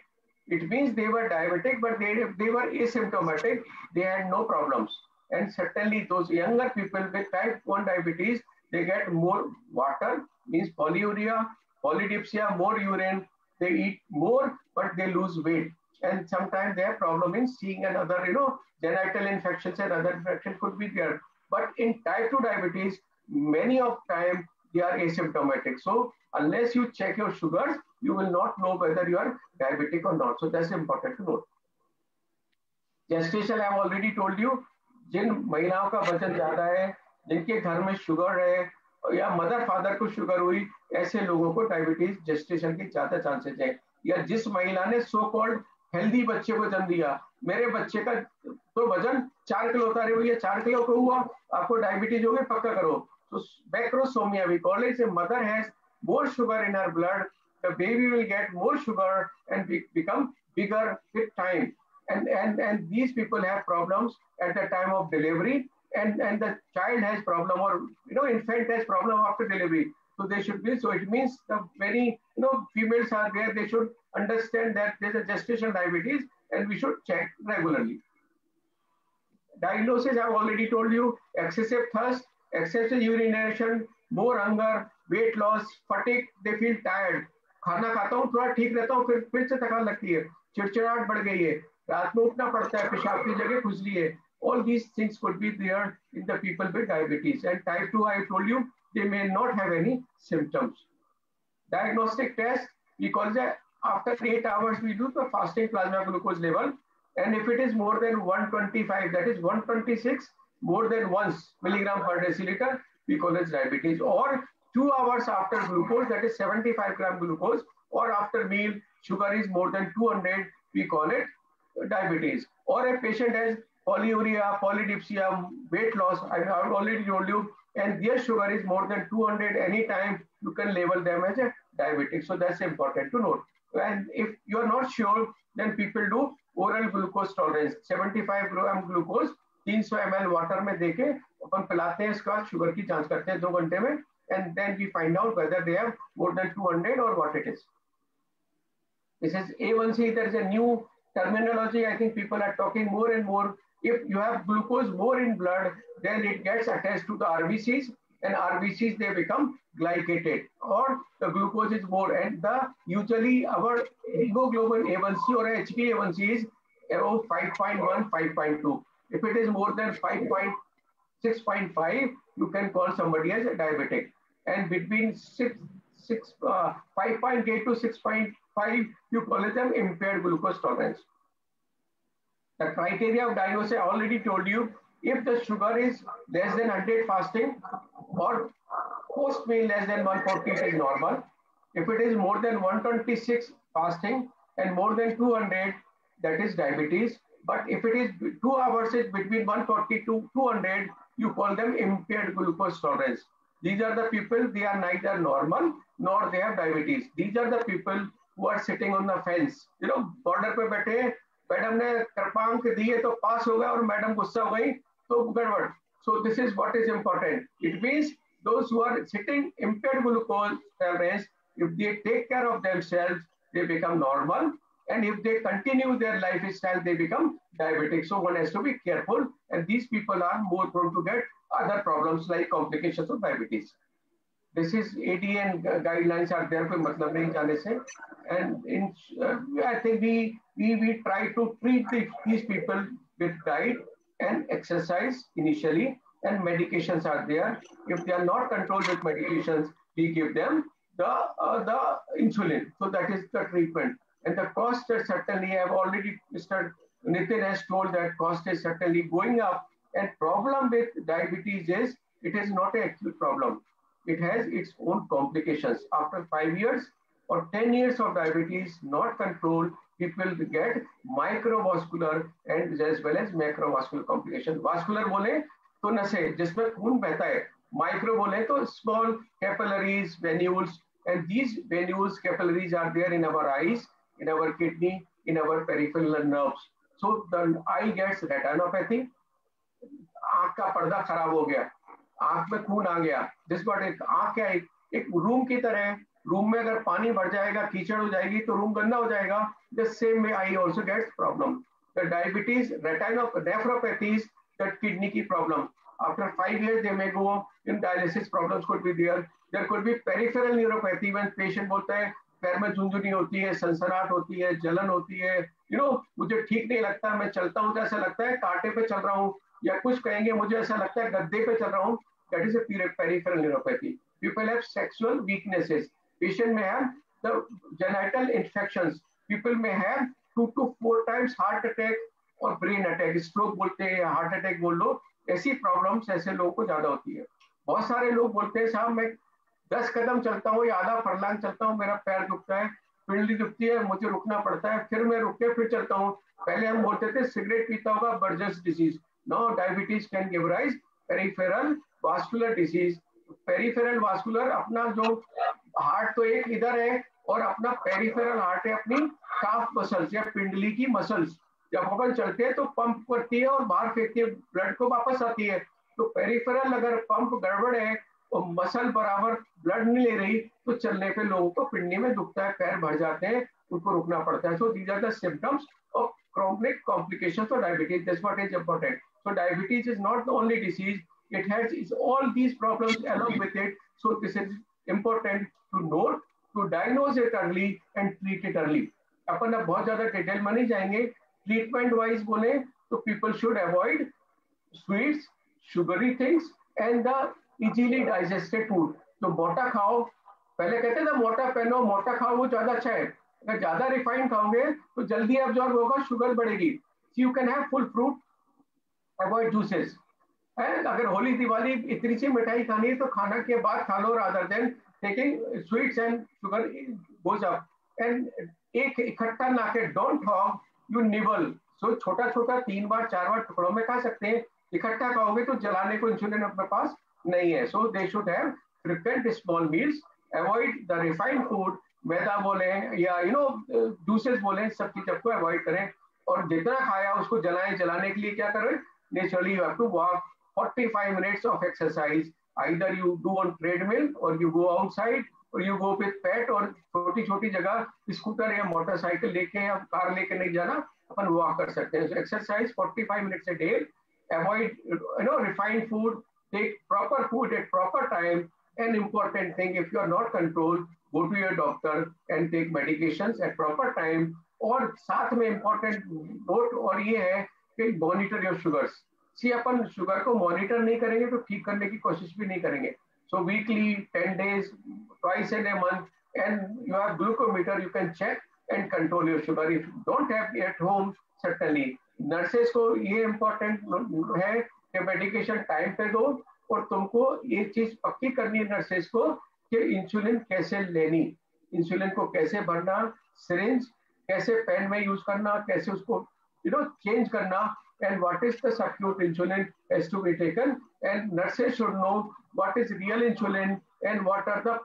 It means they were diabetic, but they were asymptomatic. They had no problems. And certainly those younger people with type 1 diabetes, they get more water, means polyuria, polydipsia, more urine. They eat more, but they lose weight. And sometimes they have problem in seeing, and other, genital infections and other infections could be there. But in type 2 diabetes, many of time they are asymptomatic. So unless you check your sugars, you will not know whether you are diabetic or not. So that's important to note. Gestation, I have already told you, जिन महिलाओं का वजन ज्यादा है, जिनके घर में sugar है या मदर फादर को शुगर हुई, ऐसे लोगों को डायबिटीज जेस्टेशन के ज्यादा चांसेस है. या जिस महिला ने सो कॉल्ड हेल्दी बच्चे को जन्म दिया, मेरे बच्चे का तो वजन 4 किलो होता है, भैया 4 किलो को हुआ, आपको डायबिटीज हो गई, पक्का करो. तो macrosomia we call it. Mother has more sugar in her blood, the baby will get more sugar and become bigger with time. And these people have problems at the time of delivery, and the child has problem, or infant has problem after delivery. So they should be. So it means the many females are there. They should understand that there's a gestation diabetes, and we should check regularly. Diagnosis I've already told you: excessive thirst, excessive urination, more hunger, weight loss, fatigue, they feel tired. खाना खाता हूँ थोड़ा ठीक रहता हूँ, फिर से थकान लगती है, चिड़चिड़ाहट बढ़ गई है, रात में उठना पड़ता है, पेशाब की जगह खुजली है. All these things could be there in the people with diabetes. And type 2, I told you, they may not have any symptoms. Diagnostic test, we call that after 8 hours we do the fasting plasma glucose level, and if it is more than 125, that is 126, more than 1 milligram per deciliter, we call it diabetes. Or 2 hours after glucose, that is 75 gram glucose, or after meal, sugar is more than 200, we call it diabetes. Or a patient has polyuria, polydipsia, weight loss, I have already told you, and their sugar is more than 200 anytime, you can label them as a diabetic. So that's important to note. And if you are not sure, then people do oral glucose tolerance. 75 gram glucose 300 ml water में देके अपन पिलाते हैं, इसके बाद sugar की जांच करते हैं 2 घंटे में, and then we find out whether they have more than 200 or what it is. This is A1C. There is a new terminology. I think people are talking more and more. If you have glucose more in blood, then it gets attached to the RBCs, and RBCs they become glycated, or the glucose is more, and usually our hemoglobin A1C or HbA1c is around 5.1, 5.2. If it is more than 6.5, you can call somebody as a diabetic. And between 5.8 to 6.5, you call it an impaired glucose tolerance. The criteria of diagnosis, I already told you, if the sugar is less than 100 fasting, or post meal less than 140, it is normal. If it is more than 126 fasting and more than 200, that is diabetes. But if it is 2 hours is between 140 to 200, you call them impaired glucose tolerance. These are the people, they are neither normal nor they have diabetes. These are the people who are sitting on the fence. You know, border पे बैठे, madam ने कृपांक दिए तो पास हो गया और madam गुस्सा हो गई तो गड़बड़. So this is what is important. It means those who are sitting impaired glucose tolerance, if they take care of themselves, they become normal. And if they continue their lifestyle, they become diabetic. So one has to be careful. And these people are more prone to get other problems like complications of diabetes. This is ADN guidelines are there for matlab nahi jaane se. And I think we try to treat these people with diet and exercise initially, and medications are there. If they are not controlled with medications, we give them the insulin. So that is the treatment. And the cost is certainly, I have already, Mr. Nitin has told that cost is certainly going up. And problem with diabetes is it is not an acute problem. It has its own complications. After 5 years or 10 years of diabetes not controlled, people get microvascular and as well as macrovascular complications. Vascular बोले तो नसें जिसमें खून बहता है, micro बोले तो small capillaries, venules, and these venules, capillaries are there in our eyes, in our kidney, in our peripheral nerves. So the eye gets retinopathy. आँख का पर्दा खराब हो गया, आँख में खून आ गया. जिस बार आँख क्या एक रूम की तरह, रूम में अगर पानी भर जाएगा, कीचड़ हो जाएगी तो रूम गंदा हो जाएगा. The same way eye also gets problem. The diabetes, nephropathies, that kidney की problem. After 5 years they may go in dialysis. Problems could be there. There could be peripheral neuropathy when patient बोलता है पैर में झुंझुनी होती है, सनसनाहट होती है, जलन होती है, you know, मुझे ठीक नहीं लगता, मैं चलता हूँ तो ऐसा लगता है कांटे पे चल रहा हूँ, या कुछ कहेंगे मुझे ऐसा लगता है गद्दे पे चल रहा हूँ. That is a peripheral neuropathy. People have sexual weaknesses. Patient may have the genital infections. People may have 2 to 4 times heart attack और brain attack. Stroke बोलते हैं या heart attack बोल लो, ऐसी problems ऐसे लोगों को ज्यादा होती है. बहुत सारे लोग बोलते हैं साहब मैं 10 कदम चलता हूँ या आधा फरलांग चलता हूँ, मेरा पैर दुखता है, पिंडली दुखती है, मुझे रुकना पड़ता है, फिर मैं रुक के फिर चलता हूँ. पहले हम बोलते थे सिगरेट पीता होगा Buerger's disease. Now diabetes can give rise peripheral vascular disease. Peripheral vascular अपना जो हार्ट तो एक इधर है और अपना पेरिफेरल हार्ट है अपनी काफ मसल्स या पिंडली की मसल्स. जब अपन चलते हैं तो पंप करती है और बाहर फेंकती है, ब्लड को वापस आती है. तो पेरिफेरल अगर पंप गड़बड़ है और मसल बराबर ब्लड नहीं ले रही तो चलने पे लोगों को पिंडली में दुखता है, पैर भर जाते हैं, उनको रुकना पड़ता है. So these are the symptoms of chronic complications of diabetes. That's what is important. So diabetes is not the only disease. It has all these problems along with it. So this is important to note, to diagnose it early and treat it early. अपन अब बहुत ज़्यादा detail में नहीं जाएंगे. Treatment wise बोले तो people should avoid sweets, sugary things and the easily digested food. तो मोटा खाओ, पहले कहते थे मोटा पहनो, मोटा खाओ, वो ज़्यादा अच्छा है. अगर ज्यादा रिफाइंड खाओगे तो जल्दी एब्जॉर्ब होगा, शुगर बढ़ेगी. You can have full fruit, avoid juices. अगर होली दिवाली इतनी सी मिठाई खानी है तो खाना के बाद खा लो, rather than taking sweets and sugar goes up. And एक इकट्ठा ना के don't hog, you nibble. So छोटा छोटा 3 बार 4 बार टुकड़ों में खा सकते हैं. इकट्ठा खाओगे तो जलाने को इंसुलिन अपने पास नहीं है. So they should have frequent small meals, avoid the refined food. Maida बोले या जूसेस बोले, सब चीज को अवॉइड करें. और जितना खाया उसको जलाने के लिए क्या करें, naturally you have to walk 45 minutes of exercise. Either you do on treadmill or you go outside or you go with pet, और छोटी छोटी जगह स्कूटर या मोटरसाइकिल लेके या कार लेके नहीं जाना, अपन वॉक कर सकते हैं. Exercise 45 minutes a day. Avoid refined food. Take proper food at proper time. An important thing, if you are not controlled, go to your doctor and take medications at proper time. और साथ में important note और ये है कि monitor your sugars. See अपन sugar को monitor नहीं करेंगे तो ठीक करने की कोशिश भी नहीं करेंगे. सो weekly 10 days, twice in a month, and you have glucometer, you can check and control your sugar. If you don't have at home, certainly nurses को ये important है कि मेडिकेशन टाइम पे दो और तुमको ये चीज पक्की करनी है नर्सेस को कि इंसुलिन कैसे लेनी, इंसुलिन को कैसे भरना, सिरिंज कैसे पेन में यूज करना, कैसे उसको चेंज करना, and what is the substitute insulin has to be taken, and nurses should know what is real insulin and what are the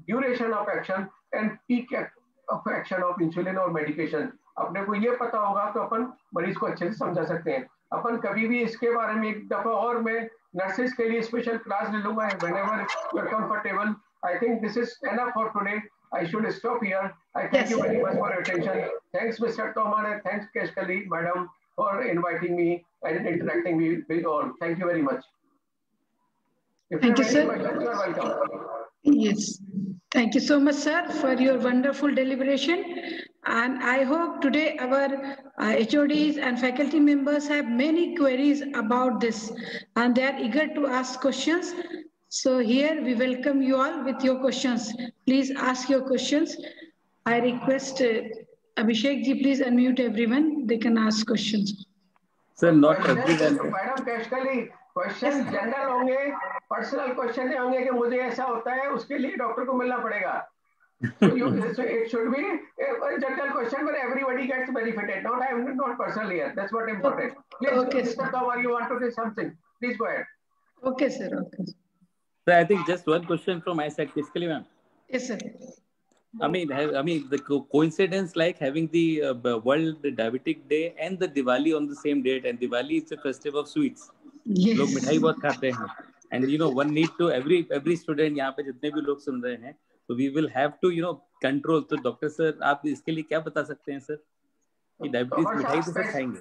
duration of action and peak of action of insulin और medication. अपने को ये पता होगा तो अपन मरीज को अच्छे से समझा सकते हैं. अपन कभी भी इसके बारे में एक दफा और मैं नर्सेस के लिए स्पेशल क्लास ले लूंगा whenever you are comfortable. I think this is enough for today. I should stop here. I thank you very much for your attention. Thanks Mr. Tomar and thanks Keshkali madam for inviting me and interacting with all. Thank you very much. Thank you, sir. You are welcome. Yes. Thank you so much, sir, for your wonderful deliberation. And I hope today our HODs and faculty members have many queries about this and they are eager to ask questions. So here we welcome you all with your questions. Please ask your questions. I request Abhishek ji, please unmute everyone. They can ask questions. Sir, not everyone. Madam Keshkali, question general होंगे, personal question होंगे कि मुझे ऐसा होता है, उसके लिए doctor को मिलना पड़ेगा. So it should be a general question where everybody gets benefited. Not personal here. That's what important. Please, Okay, Mr. Tomar, you want to say something? Please go ahead. Okay, sir. Okay. Sir, I think just one question from my side, Keshkali ma'am. Yes, sir. I mean, the coincidence like having the World Diabetic Day and the Diwali on the same date, and Diwali is a festival of sweets. Yes. लोग मिठाई बहुत खाते हैं, and one need to every student यहाँ पे जितने भी लोग सुन रहे हैं, so we will have to control. तो डॉक्टर सर आप इसके लिए क्या बता सकते हैं सर कि डायबिटीज मिठाई तो सब खाएंगे?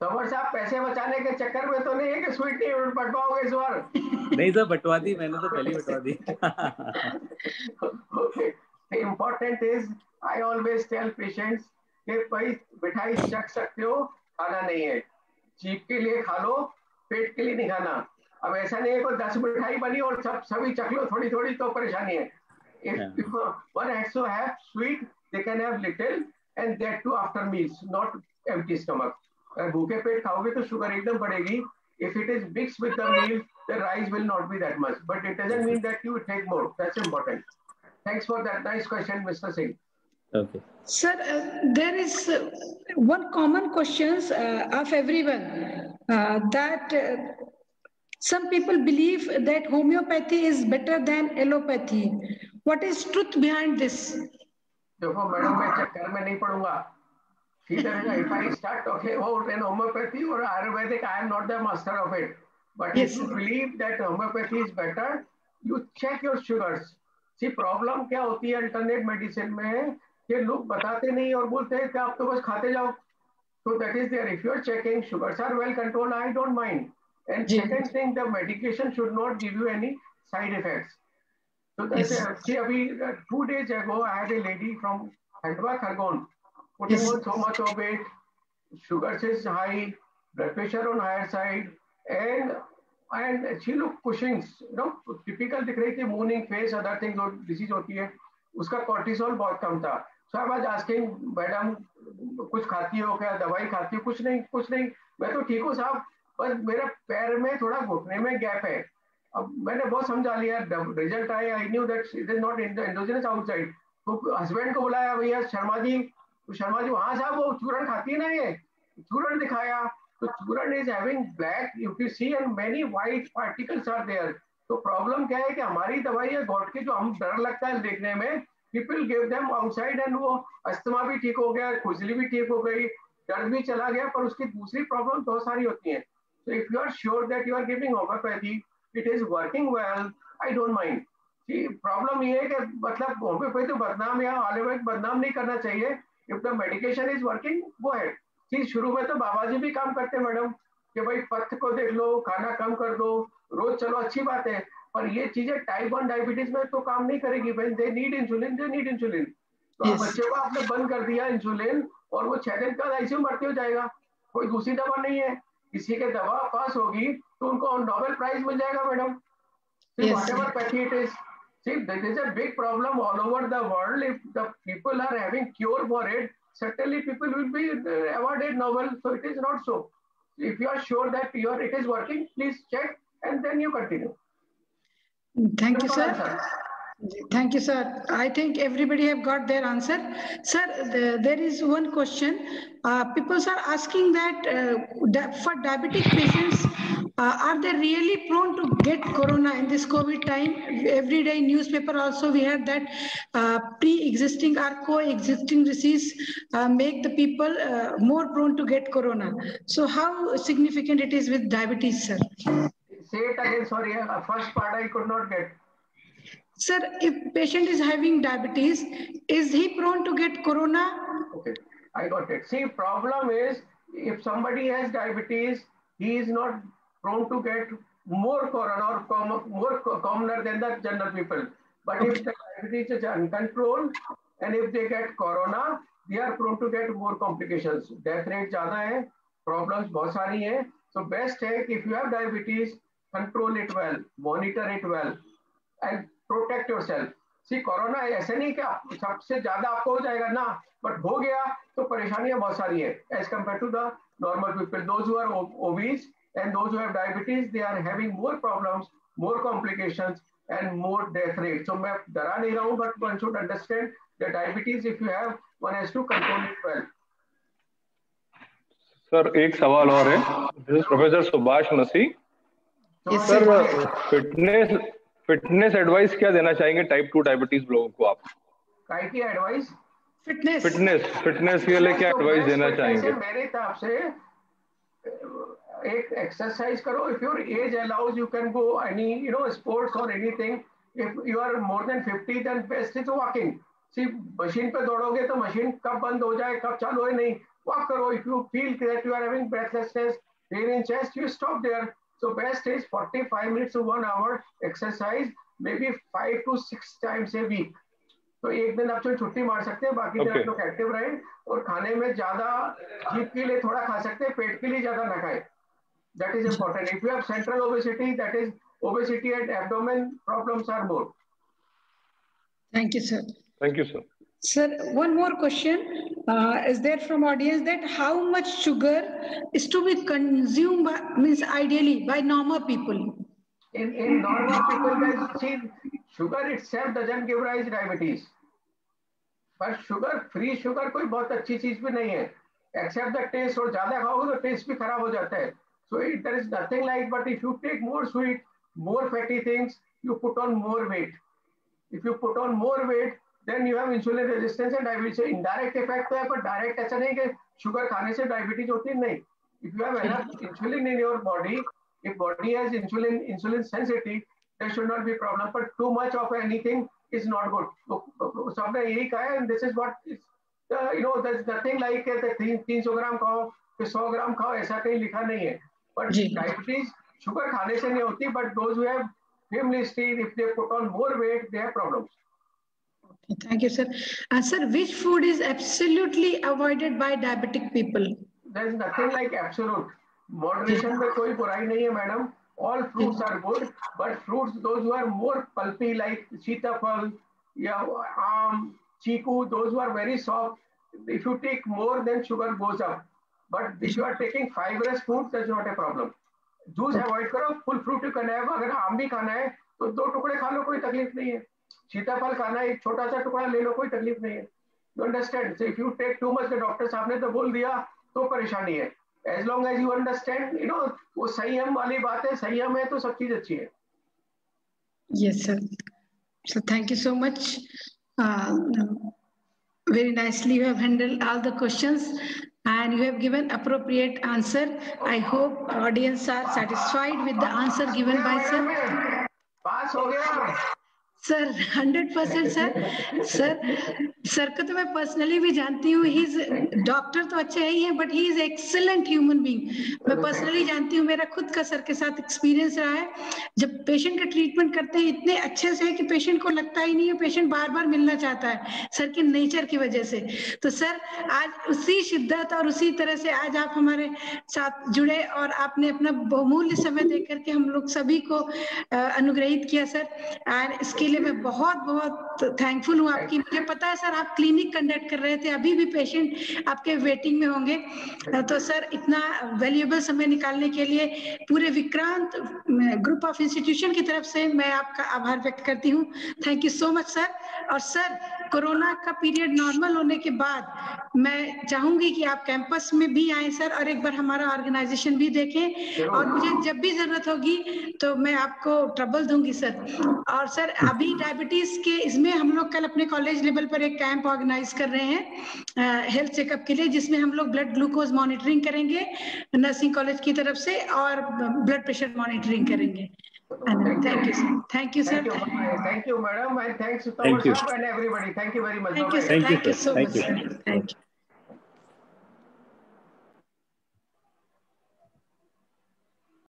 तोमर साहब पैसे बचाने के चक्कर में तो नहीं है कि स्वीट नहीं बंटवाओगे इस बार? नहीं सर, बंटवा दी मैंने तो पहले बंटवा दी. Okay. The important is I always tell patients कि भाई मिठाई चख सकते हो, खाना नहीं है. जीभ के लिए खा लो, पेट के लिए नहीं खाना. अब ऐसा नहीं है कि 10 मिठाई बनी और सभी चख लो थोड़ी थोड़ी तो परेशानी है. If one has to have sweet, they can have little and that too after meals, not empty stomach. अगर भूखे पेट खाओगे तो शुगर एकदम बढ़ेगी. If it is mixed with the meal, the rise will not be that much. But it doesn't mean that you take more. That's important. Thanks for that nice question, Mr. Singh. Okay. Sir, there is one common question of everyone that some people believe that homeopathy is better than allopathy. What is truth behind this? देखो madam, मैं चक्कर में नहीं पड़ूंगा. If I start talking about an homeopathy or Ayurvedic, I am not the master of it. But Yes. if you believe that homeopathy is better, you check your sugars. See, problem क्या होती है alternate medicine में कि लोग बताते नहीं और बोलते हैं कि आप तो बस खाते जाओ. So that is there. If you are checking sugars are well controlled, I don't mind. And second thing, the medication should not give you any side effects. So that's see, abhi 2 days ago, I had a lady from Handwa, Khargon, putting on so much of it. Sugars is high, blood pressure on higher side, and she looked Cushing's, typical दिख रही थी, mooning face, other things जो disease होती है, उसका cortisol बहुत कम था. So I was asking, madam कुछ खाती हो क्या, दवाई खाती हो? कुछ नहीं, मैं तो ठीक हूँ साहब, बस मेरे पैर में थोड़ा घुटने में गैप है. अब मैंने बहुत समझा लिया, रिजल्ट आया, I knew that it is not endogenous outside. तो हस्बैंड को बुलाया, भैया शर्मा जी, हाँ साहब वो चूरण खाती है ना, ये चूरण दिखाया. तो churan is having black UPC and many white particles are there. तो प्रॉब्लम क्या है कि हमारी दवाई है घोट के, जो हम डर लगता है देखने में, people give them outside and वो अस्थमा भी ठीक हो गया, खुजली भी ठीक हो गई, दर्द भी चला गया, पर उसकी दूसरी प्रॉब्लम बहुत सारी होती है. So if you are sure that you are giving homeopathy, it is working well, I don't mind. See, problem ये है कि मतलब होम्योपैथी तो बदनाम या आयुर्वेद बदनाम नहीं करना चाहिए. If the medication is working, go ahead. See, शुरू में तो बाबा जी भी काम करते मैडम कि भाई पथ्य को देख लो, खाना कम कर दो, रोज चलो, अच्छी बात है, पर ये चीजें टाइप 1 डायबिटीज में तो काम नहीं करेगी. They need insulin. तो बच्चे को आपने बंद कर दिया इंसुलिन और वो 6 दिन बाद आईसीयू भर्ती हो जाएगा. कोई दूसरी दवा नहीं है, किसी के दवा पास होगी तो उनको नोबेल प्राइज मिल जाएगा madam. Whatever pathy it is. See, there is a big problem all over the world. If the people are having cure for it, certainly people will be awarded Nobel. So it is not so. If you are sure that it is working, please check and then you continue. Thank you, sir. Thank you, sir. I think everybody have got their answer. Sir, there is one question. People are asking that for diabetic patients, are they really prone to get corona in this COVID time? Every day newspaper also we have that pre-existing or co-existing disease make the people more prone to get corona. So how significant it is with diabetes, sir? Say it again, sorry. First part I could not get. Sir, if patient is having diabetes, is he prone to get corona? Okay, I got it. See, problem is if somebody has diabetes, he is not prone to get more corona or more commoner than the general people. But if the diabetes is uncontrolled and if they get corona, they are prone to get more complications. Death rate ज़्यादा है, problems बहुत सारी हैं. So best है if you have diabetes, control it well, monitor it well, and protect yourself. See, corona ऐसे नहीं कि सबसे ज्यादा आपको हो जाएगा ना, बट हो गया तो परेशानियां बहुत सारी है as compared to the normal people. Those who are obese and those who have diabetes, they are having more problems, more complications and more death rate. So मैं डरा नहीं रहा हूँ, but one should understand that diabetes, if you have, one has to control it well. Sir एक सवाल और है. This is professor Subhash Masih. Sir fitness advice क्या देना चाहेंगे टाइप 2 डायबिटीज लोगों को आप? काय की एडवाइस? फिटनेस के लिए क्या एडवाइस देना चाहेंगे? मेरे हिसाब से एक एक्सरसाइज करो. If your age allows you can go any sports और anything. If you are more than 50 then best is walking. See, machine पे दौड़ोगे तो मशीन कब बंद हो जाए कब चालू हो नहीं. वॉक करो. If you feel that you are having breathlessness, pain in chest, you stop there. So best is 45 minutes to 1 hour exercise, maybe 5 to 6 times a week. तो एक दिन आप छुट्टी मार सकते हैं, बाकी दिन आप लोग एक्टिव रहें और खाने में ज्यादा जीभ के लिए थोड़ा खा सकते हैं, पेट के लिए ज्यादा ना खाएं. That is important. If you have central obesity, that is obesity and abdomen problems are more. Thank you, sir. Thank you, sir. Sir, one more question is there from audience, that how much sugar is to be consumed by, means ideally by normal people? In normal people, guys, see, sugar itself doesn't give rise to diabetes. But free sugar कोई बहुत अच्छी चीज भी नहीं है, except the taste. और ज्यादा खाओगे तो टेस्ट भी खराब हो जाता है. So there is nothing like, but if you take more sweet, more fatty things, you put on more weight. If you put on more weight, then you have insulin resistance and diabetes. So indirect effect है, पर direct ऐसा नहीं कि sugar खाने से diabetes होती है, नहीं. If you have enough insulin in your body, if body has insulin sensitive, there should not be problem. But too much of anything is not good. So सबने यही कहा है, and this is what is, there's nothing like 300 ग्राम खाओ फिर 100 ग्राम खाओ, ऐसा कहीं लिखा नहीं है. But diabetes sugar खाने से नहीं होती, but those who have family history, if they put on more weight, they have problems. Thank you, sir. Sir, which food is absolutely avoided by diabetic people? There is nothing like absolute. Moderation में कोई बुराई नहीं है, madam. All fruits are good, but fruits, those who are more pulpy, like सीताफल या आम, चीकू, those who are very soft, if you take more, then sugar goes up. But if you are taking fibrous food, that's not a problem. Juice avoid करो, full fruit you can have. अगर आम भी खाना है तो 2 टुकड़े खा लो, कोई तकलीफ नहीं है. सीताफल खाना है, एक छोटा सा टुकड़ा ले लो, कोई तकलीफ नहीं है. You understand? So if you take too much, the doctor साहब ने तो बोल दिया तो परेशानी है. As long as you understand, वो संयम वाली बात है, संयम है तो सब चीज अच्छी है. Yes, sir. So thank you so much. Very nicely you have handled all the questions and you have given appropriate answer. I hope audience are satisfied with the answer given by sir. पास हो गया. Sir 100% sir को तो मैं personally भी जानती हूँ. He is doctor तो अच्छे ही हैं, but he is excellent human being. मैं पर्सनली जानती हूँ, मेरा खुद का सर के साथ एक्सपीरियंस रहा है. जब पेशेंट का ट्रीटमेंट करते हैं इतने अच्छे से कि पेशेंट को लगता ही नहीं है, पेशेंट बार बार मिलना चाहता है सर के नेचर की वजह से. तो सर आज उसी शिद्दत और उसी तरह से आज आप हमारे साथ जुड़े और आपने अपना बहुमूल्य समय दे करके हम लोग सभी को अनुग्रहित किया सर. एंड इसके इसके लिए मैं बहुत बहुत थैंकफुल हूँ आपकी। मुझे पता है सर आप क्लिनिक कंडक्ट कर रहे थे, अभी भी पेशेंट आपके वेटिंग में होंगे, तो सर इतना वैल्यूएबल समय निकालने के लिए पूरे विक्रांत ग्रुप ऑफ इंस्टीट्यूशन की तरफ से मैं आपका आभार व्यक्त करती हूँ। Thank you so much sir. और सर कोरोना का पीरियड नॉर्मल होने के बाद मैं चाहूंगी कि आप कैंपस में भी आए सर, और एक बार हमारा ऑर्गेनाइजेशन भी देखें, और मुझे जब भी जरूरत होगी तो मैं आपको ट्रबल दूंगी सर। और सर अभी डायबिटीज के इसमें हम लोग कल अपने कॉलेज लेवल पर एक कैंप ऑर्गेनाइज कर रहे हैं हेल्थ चेकअप के लिए, जिसमें हम लोग ब्लड ग्लूकोज मॉनिटरिंग करेंगे नर्सिंग कॉलेज की तरफ से, और ब्लड प्रेशर मॉनिटरिंग करेंगे। Thank you, sir. Thank you, sir. Thank you, madam, and thanks to Thomas and everybody. Thank you very much. Thank you, sir. Thank you so much, sir. Thank you.